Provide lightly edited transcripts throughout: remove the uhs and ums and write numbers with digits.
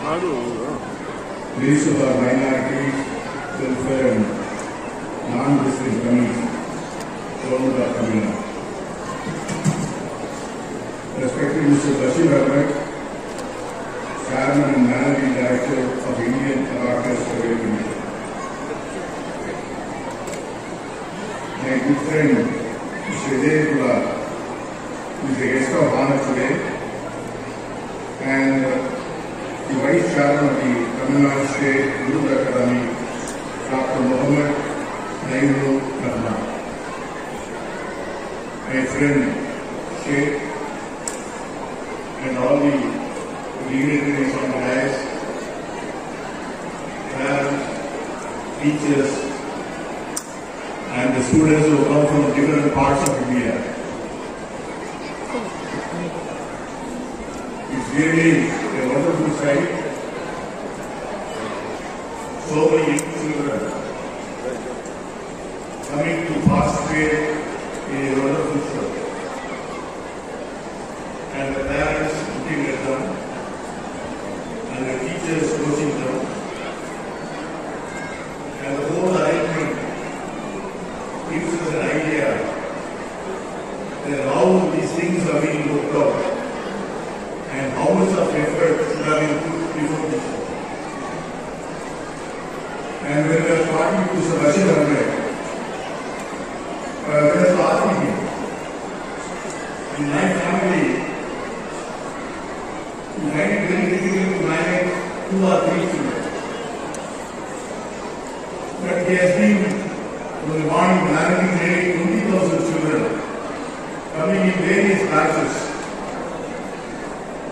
Minister for Minorities, Welfare and Non-Muslim Communities, Government of Tamil Nadu. Respected Mr. Bashir Ahmed, Chairman and Managing Director of Indian Tobacco Survey Commission. My good friend Mr. Vijay is the guest of honor today, and the Vice Chairman of the Tamil Nadu State Youth Academy, Dr. Mohammed Nairu Rahman. My friend Sheikh and all the dignitaries on the dais, parents, teachers, and the students who come from different parts of India. It's really a wonderful sight. So many young children coming to participate in a wonderful show. And the parents looking at them, and the teachers coaching them, and the whole arrangement gives us an idea that how these things are being looked out and how much of effort should have been put before this. And when we are talking to Mr. Bashir Ahmed, we are asking him, in my family, we find it very difficult to manage 2 or 3 children. But he has been from the morning managing nearly 20,000 children coming in various batches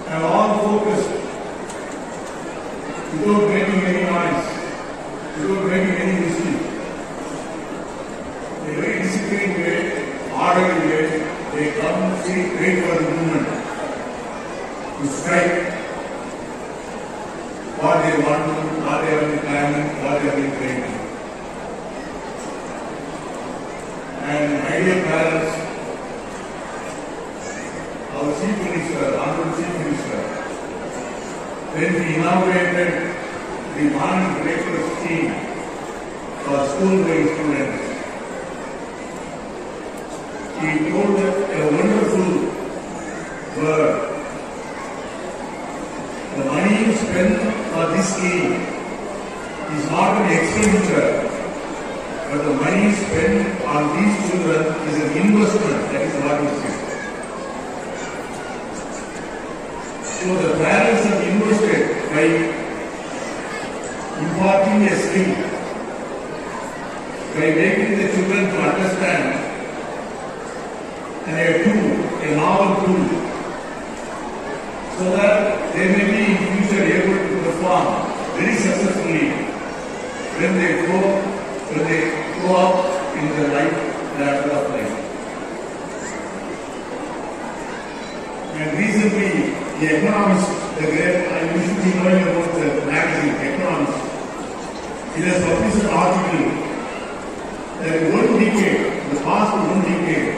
and all focused without making any noise, without making any mischief. In a very disciplined way, orderly way, they come, sit, wait for the movement to strike what they want to, what they have been planning, what they have been training. And my dear parents, our Chief Minister, Honorable Chief Minister, when we inaugurated the morning breakfast scheme for school-going students, he told a wonderful word. The money you spend for this scheme is not an expenditure, but the money spent on these children is an investment. That is what he said. So the parents have invested by imparting a skill, by making the children to understand, and a tool, a novel tool, so that they may be in future able to perform very successfully when they grow up in the life ladder of life. And recently, the Economist, you should be knowing about the magazine, Economist, it has published an article that in 1 decade, the past 1 decade,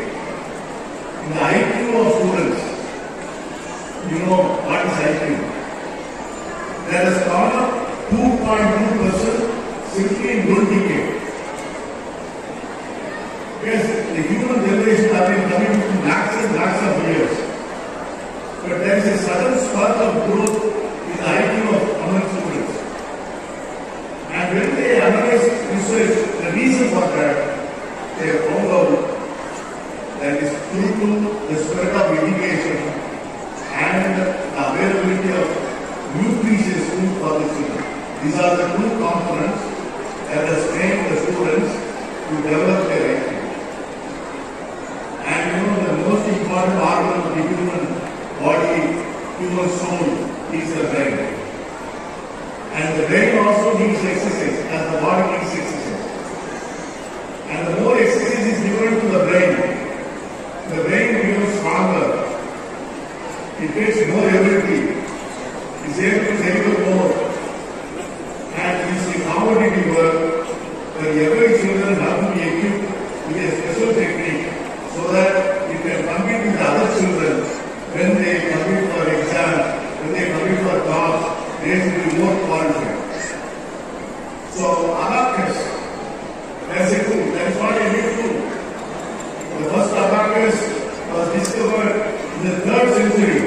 in the IQ of students, you know what is IQ? That has gone up 2.2% simply in 1 decade. Yes, the human generation have been coming to lakhs and lakhs of years. But there is a sudden spurt of growth in the IQ of among students. And when they analyze research, the reason for that, they have found out that is due to the spread of education and the availability of nutritious food for the children. These are the 2 components that has trained the students to develop their IQ. And you know, the most important organ of the human body, human soul, is the brain. And the brain also needs exercise, as the body needs exercise. And the more exercise is given to the brain becomes stronger. It gets more ability. It is able to deliver more. And it is a competitive work where every children have to be equipped with a special technique so that it can compete with other children when they compete for exams, when they compete for talks, they should be more qualified. So abacus, that's a tool. That is not a new tool. The first abacus was discovered in the 3rd century.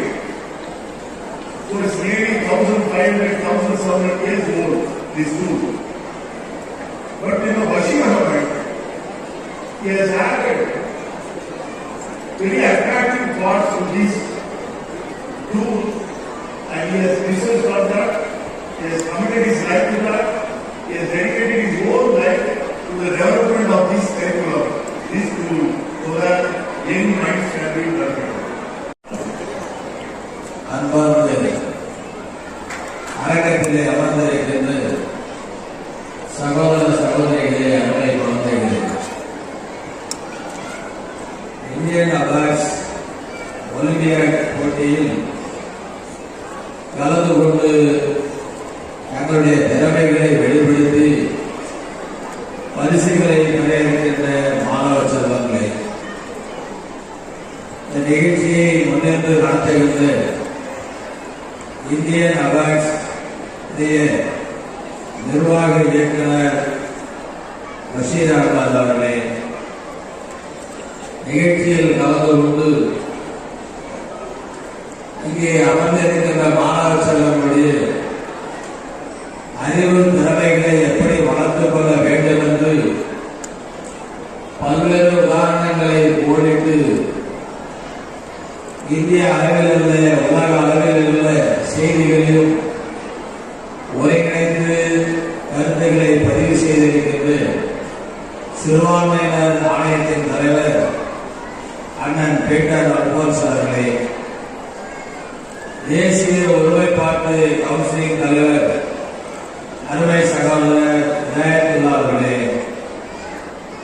So it's nearly 1,500, 1,700 years old, this tool. But in the Bashir Ahmed, he has added very attractive parts to this tool, and he has researched on that, he has committed his life to that, he has dedicated his whole life to the development of this curriculum, this tool, so that young minds can be developed. அன்பார்ந்த அரங்கத்திலே அமர்ந்திருக்கின்ற சகோதர சகோதரிகளே, அருமை குழந்தைகளே, Indian awards olympiad போட்டியில் கலந்து கொண்டு தங்களுடைய திறமைகளை வெளிப்படுத்தி பரிசுகளை பெற இருக்கின்ற மாணவ செல்வங்களே, இந்த நிகழ்ச்சியை முன்னின்று நடத்துகின்ற இந்தியன் அவார்ட்ஸ் நிர்வாக இயக்குனர் பஷீர் அகமது அவர்களே, நிகழ்ச்சியில் கலந்து கொண்டு இங்கே அமர்ந்திருக்கின்ற மாணவ செல்வங்களுடைய அறிவு திறமைகளை எப்படி வளர்த்துக் கொள்ள வேண்டும் என்று பல்வேறு உதாரணங்களை கோடிட்டு இந்திய அளவில் உள்ள உலக அளவில் உள்ள செய்திகளையும் ஒருங்கிணைந்து கருத்துக்களை பதிவு செய்திருக்கின்ற சிறுபான்மையினர் ஆணையத்தின் தலைவர் அண்ணன் பீட்டர் அல்போன்ஸ் அவர்களே, தேசிய ஒருமைப்பாட்டு கவுன்சிலின் தலைவர் அருமை சகோதரர் விநாயகத்துல்லா அவர்களே,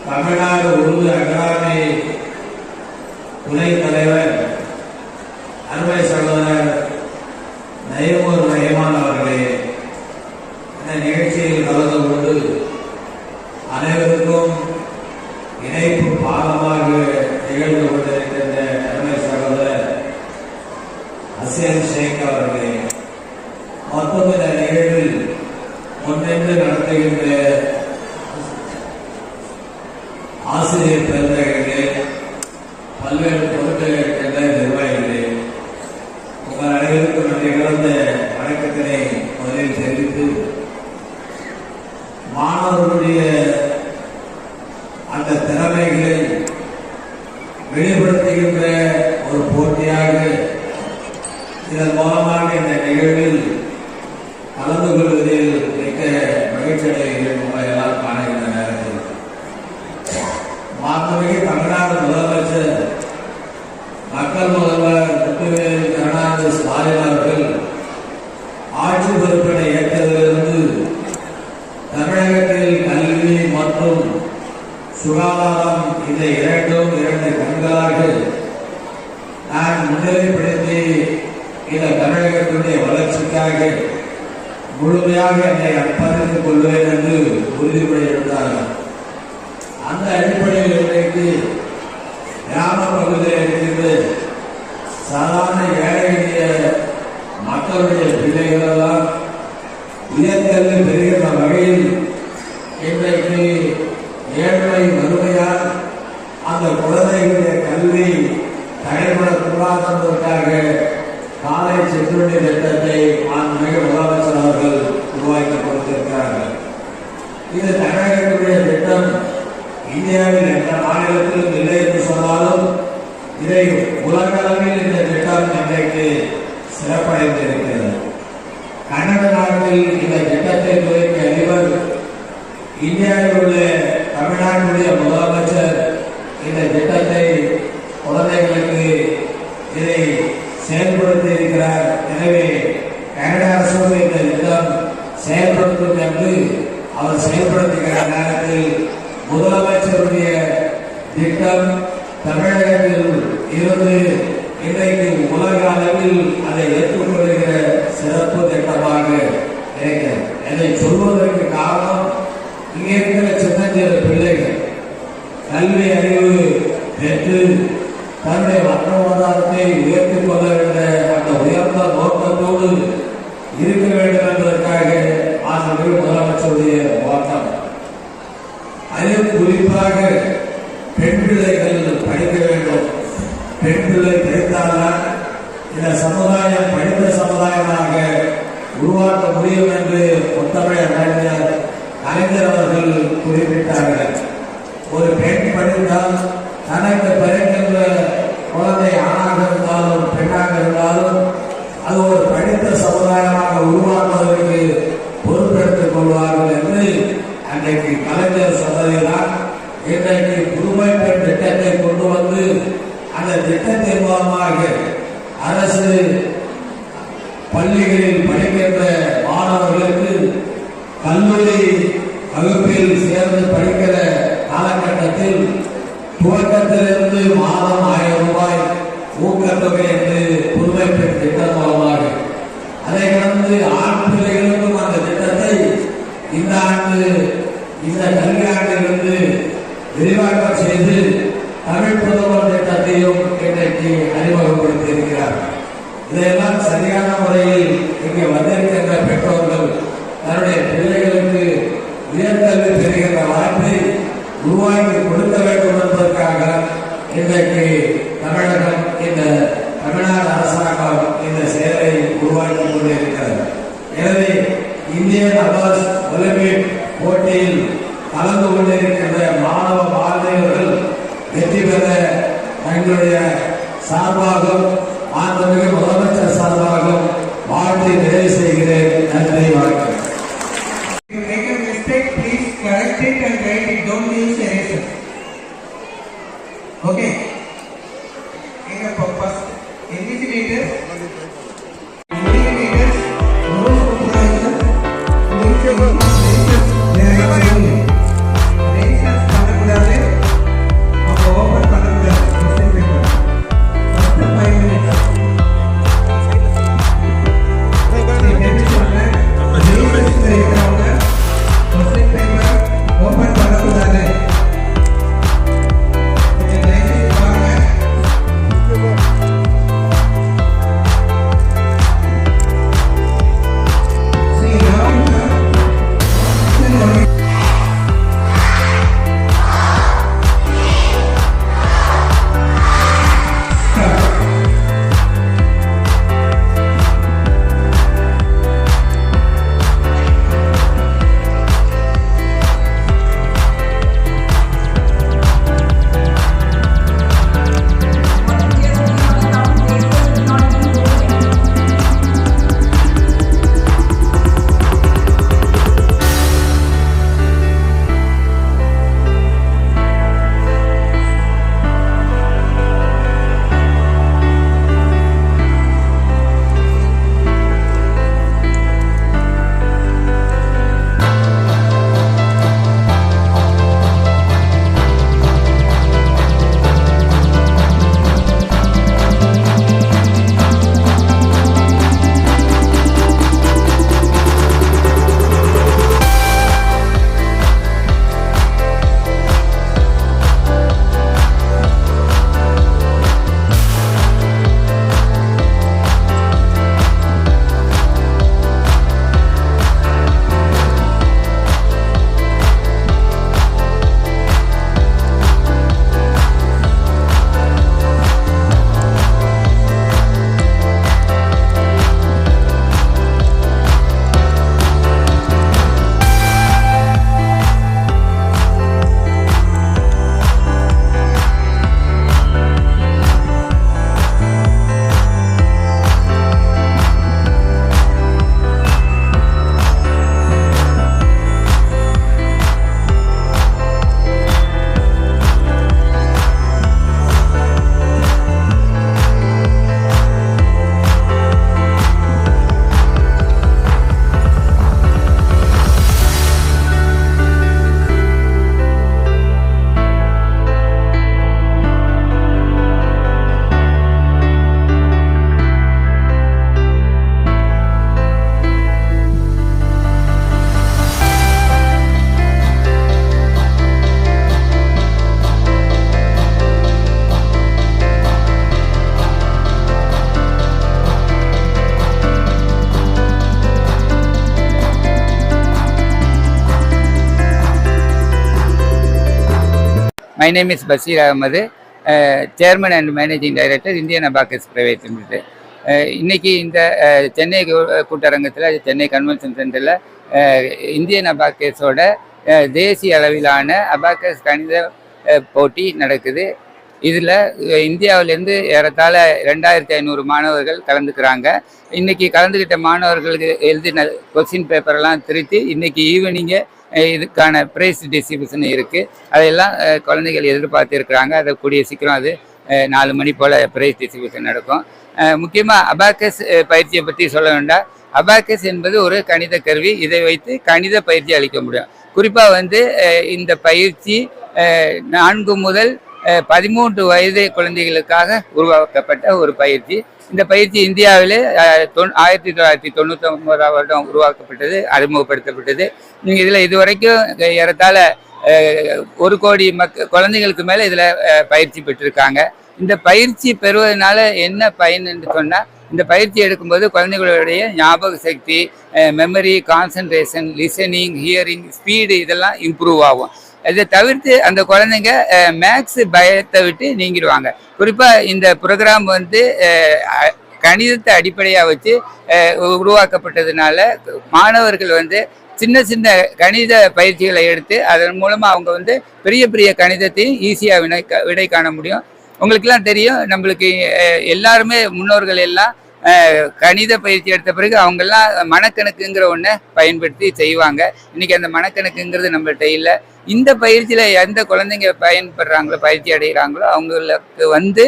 தமிழ்நாடு உருது அகாடமி துணைத் தலைவர் அருமை சகோதரர் நயமூர் ரஹ்மான் அவர்களே, இந்த நிகழ்ச்சியில் கலந்து கொண்டு அனைவருக்கும் இணைப்பு பாலமாக நிகழ்ந்து கொண்டிருக்கின்ற அருமை சகோதரர் ஹசேன் ஷேக் அவர்களே, மொத்தம் இந்த நிகழ்வில் முன்னின்று நடத்துகின்ற ஆசிரியர் பெருந்தகைகளே, பல்வேறு பொருட்கள் இருக்கின்ற நிர்வாகிகளே, உங்கள் அனைவருக்கும் நன்றி கலந்த வணக்கத்தினை முதலில் தெரிவித்து, மாணவர்களுடைய அந்த திறமைகளை வெளிப்படுத்துகின்ற ஒரு போட்டியாக இதன் மூலமாக இந்த நிகழ்வில் கலந்து கொள்வதில் மிக்க மகிழ்ச்சி அடைகிறேன். உங்களை எல்லாம் காணுகின்ற நேரத்தில் மாண்புமிகு தமிழ்நாடு முதலமைச்சர் மக்கள் முதல்வர் முத்துவேல் கருணாநிதி ஸ்டாலின் அவர்கள் ஆட்சி பொறுப்பினை ஏற்றதிலிருந்து தமிழகத்தில் கல்வி மற்றும் சுகாதாரம் இந்த இரண்டு கண்களாக நான் முன்னிலைப்படுத்தி இந்த தமிழகத்தினுடைய வளர்ச்சிக்காக முழுமையாக என்னை அர்ப்பணித்துக் கொள்வேன் என்று உறுதிமொழி எடுத்தார்கள். அந்த அடிப்படையில் இன்றைக்கு கிராம பகுதியில் இருந்து சாதாரண ஏழை எளிய மக்களுடைய பிள்ளைகளெல்லாம் உயர்கல்வி பெறுகின்ற வகையில் இன்றைக்கு ஏழ்மை வறுமையால் அந்த குழந்தைகளுடைய கல்வி தடைபடக்கூடாது என்பதற்காக காலை சிற்றுண்டி திட்டத்தை மாண்புமிகு முதலமைச்சர் அவர்கள் உருவாக்கி கொடுத்திருக்கிறார்கள். இது தமிழகத்துடைய திட்டம் இந்தியாவில் எந்த மாநிலத்திலும் இல்லை என்று சொன்னாலும் இதை உலக அளவில் இந்த திட்டம் இன்றைக்கு சிறப்படைந்திருக்கிறது. கன்னட நாட்டில் இந்த திட்டத்தை துவக்கிய அதிபர், இந்தியாவில் உள்ள தமிழ்நாட்டுடைய முதலமைச்சர் இந்த திட்டத்தை குழந்தைகளுக்கு இதை செயல்படுத்தி இருக்கிறார். எனவே கனடா அரசு இந்த திட்டம் செயல்படுத்தும் என்று அவர் செயல்படுத்துகிற நேரத்தில் முதலமைச்சருடைய திட்டம் தமிழகத்தில் இருந்து இன்றைக்கு உலக அளவில் அதை ஏற்றுக்கொள்கிற சிறப்பு திட்டமாக இருக்கிறது. இதை சொல்வதற்கு காரணம், இங்கே இருக்கிற சின்னஞ்சிறு பிள்ளைகள் கல்வி அறிவு பெற்று தன்னுடைய வாழ்வாதாரத்தை உயர்த்திக் கொள்ள வேண்டிய அந்த உயர்ந்த நோக்கத்தோடு இருக்க வேண்டும் என்பதற்காக மாண்புமிகு முதலமைச்சருடைய நோக்கம். அதில் குறிப்பாக பெண் பிள்ளைகள் படிக்க வேண்டும். பெண் பிள்ளை படித்தால்தான் இந்த சமுதாயம் படித்த சமுதாயமாக உருவாக்க முடியும் என்று முத்தமிழர் கலைஞர் அவர்கள் குறிப்பிட்டார்கள். ஒரு பெண் படித்தால் தனக்கு பிறக்கின்ற குழந்தை ஆணாக இருந்தாலும் பெண்ணாக இருந்தாலும் அது ஒரு படித்த சமுதாயமாக உருவாக்குவதற்கு பொறுப்பெடுத்துக் கொள்வார்கள் என்று அன்றைக்கு கலைஞர் சொன்னதைதான் இன்றைக்கு புதுமை பெண் திட்டத்தை கொண்டு வந்து அந்த திட்டத்தின் மூலமாக அரசு பள்ளிகளில் படிக்கின்ற மாணவர்களுக்கு கல்லூரி வகுப்பில் சேர்ந்து படிக்கிற காலகட்டத்தில் துவக்கத்திலிருந்து மாதம் 1000 ரூபாய் ஊக்கத்தொகை என்று புதுமை பெண் திட்டம் மூலமாக அதை கடந்து ஆண் பிள்ளைகளுக்கும் அந்த திட்டத்தை இந்த ஆண்டு இந்த கல்வியாண்டிலிருந்து விரிவாக்கம் செய்து தமிழ் புதல்வர் திட்டத்தையும் இன்றைக்கு அறிமுகப்படுத்தி இருக்கிறார். இதையெல்லாம் சரியான முறையில் இங்கே வந்திருக்கின்ற பெற்றோர்கள் தன்னுடைய பிள்ளைகளுக்கு உயர்கல்வி பெறுகின்ற வாய்ப்பை உருவாக்கி கொடுக்க வேண்டும் என்பதற்காக இன்றைக்கு தமிழகம் இந்த தமிழ்நாடு அரசாங்கம் இந்த செயலை உருவாக்கி கொண்டிருக்கிறது. எனவே இந்தியன் அவார்ட்ஸ் ஒலிம்பிக் போட்டியில் கலந்து கொண்டிருக்கின்ற மாணவ மாணவியர்கள் வெற்றி பெற தங்களுடைய சார்பாகவும் மாண்புமிகு முதலமைச்சர் சார்பாகவும் வாழ்த்தை நிறைவு செய்கிறேன். நன்றி, வணக்கம். If you make a mistake, please correct it and write it. Don't use eraser. Okay. Make a first invigilator. Invigilators, no supervisor. Erasers பண்ணக்கூடாது. அவங்க ஓபன் பண்ணக்கூடாது. Mistake paper. First 5 minutes. My name is Basir Ahmed, Chairman and Managing Director, Indian Abacus Private Limited. இன்னைக்கு இந்த Chennai கூட்டரங்கத்தில், Chennai convention சென்டரில் Indian அபாக்கஸோட தேசிய அளவிலான abacus கணித போட்டி நடக்குது. இதில் இந்தியாவிலேருந்து ஏறத்தாழ 2500 மாணவர்கள் கலந்துக்கிறாங்க. இன்றைக்கி கலந்துக்கிட்ட மாணவர்களுக்கு எழுதின கொஸ்டின் பேப்பரெல்லாம் திருத்தி இன்றைக்கி ஈவினிங்கே இதுக்கான ப்ரைஸ் டிஸ்ட்ரிபியூஷன் இருக்குது. அதையெல்லாம் குழந்தைகள் எதிர்பார்த்துருக்குறாங்க. அதை கூடிய சீக்கிரம் அது 4 மணி போல் ப்ரைஸ் டிஸ்ட்ரிபியூஷன் நடக்கும். முக்கியமாக அபாக்கஸ் பயிற்சியை பற்றி சொல்ல வேண்டாம். அபாக்கஸ் என்பது ஒரு கணித கருவி. இதை வைத்து கணித பயிற்சி அளிக்க முடியும். குறிப்பாக இந்த பயிற்சி 4 முதல் 13 வயது குழந்தைகளுக்காக உருவாக்கப்பட்ட ஒரு பயிற்சி. இந்த பயிற்சி இந்தியாவிலே 1999ஆம் வருடம் உருவாக்கப்பட்டது, அறிமுகப்படுத்தப்பட்டது. நீங்கள் இதில் இதுவரைக்கும் ஏறத்தாழ 1 கோடி குழந்தைகளுக்கு மேலே இதில் பயிற்சி பெற்றிருக்காங்க. இந்த பயிற்சி பெறுவதனால என்ன பயன் என்று சொன்னால், இந்த பயிற்சி எடுக்கும்போது குழந்தைகளுடைய ஞாபக சக்தி, memory, concentration, listening, hearing, speed இதெல்லாம் இம்ப்ரூவ் ஆகும். இதை தவிர்த்து அந்த குழந்தைங்க மேக்ஸ் பயத்தை விட்டு நீங்கிடுவாங்க. குறிப்பாக இந்த ப்ரோக்ராம் கணிதத்தை அடிப்படையாக வச்சு உருவாக்கப்பட்டதுனால மாணவர்கள் சின்ன சின்ன கணித பயிற்சிகளை எடுத்து அதன் மூலமாக அவங்க பெரிய பெரிய கணிதத்தையும் ஈஸியாக விடை காண முடியும். உங்களுக்கெல்லாம் தெரியும், நம்மளுக்கு எல்லாருமே முன்னோர்கள் எல்லாம் கணித பயிற்சி எடுத்த பிறகு அவங்கெல்லாம் மனக்கணக்குங்கிற ஒன்றை பயன்படுத்தி செய்வாங்க. இன்றைக்கி அந்த மனக்கணக்குங்கிறது நம்மள்கிட்ட இல்லை. இந்த பயிற்சியில் எந்த குழந்தைங்க பயன்படுறாங்களோ, பயிற்சி அடைகிறாங்களோ அவங்களுக்கு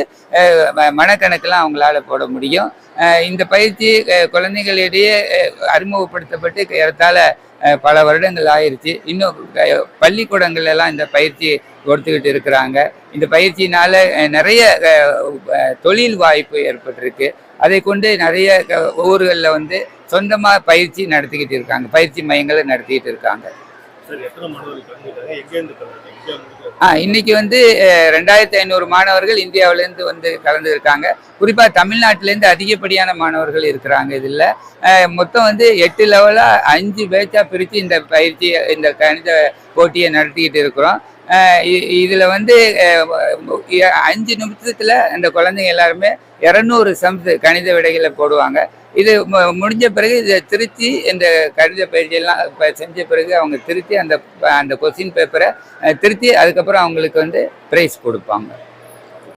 மனக்கணக்கெல்லாம் அவங்களால போட முடியும். இந்த பயிற்சி குழந்தைகளிடையே அறிமுகப்படுத்தப்பட்டு ஏறத்தாழ பல வருடங்கள் ஆயிடுச்சு. இன்னும் பள்ளிக்கூடங்கள்லாம் இந்த பயிற்சி கொடுத்துக்கிட்டு இருக்கிறாங்க. இந்த பயிற்சியினால நிறைய தொழில் வாய்ப்பு ஏற்பட்டிருக்கு. அதை கொண்டு நிறைய ஊர்களில் சொந்தமாக பயிற்சி நடத்திக்கிட்டு இருக்காங்க, பயிற்சி மையங்களை நடத்திக்கிட்டு இருக்காங்க. இன்னைக்கு 2500 மாணவர்கள் இந்தியாவிலேருந்து கலந்துருக்காங்க. குறிப்பாக தமிழ்நாட்டிலேருந்து அதிகப்படியான மாணவர்கள் இருக்கிறாங்க. இதில் மொத்தம் 8 லெவலாக 5 பேட்சாக பிரித்து இந்த பயிற்சி, இந்த கணித போட்டியை நடத்திக்கிட்டு இருக்கிறோம். இதில் 5 நிமிஷத்தில் அந்த குழந்தைங்க எல்லாருமே 200 சம்ஸ் கணித விடைகளை போடுவாங்க. இது முடிஞ்ச பிறகு இதை திருத்தி இந்த கணித பயிற்சியெல்லாம் செஞ்ச பிறகு அவங்க திருத்தி அந்த கொஸ்டின் பேப்பரை திருத்தி அதுக்கப்புறம் அவங்களுக்கு ப்ரைஸ் கொடுப்பாங்க.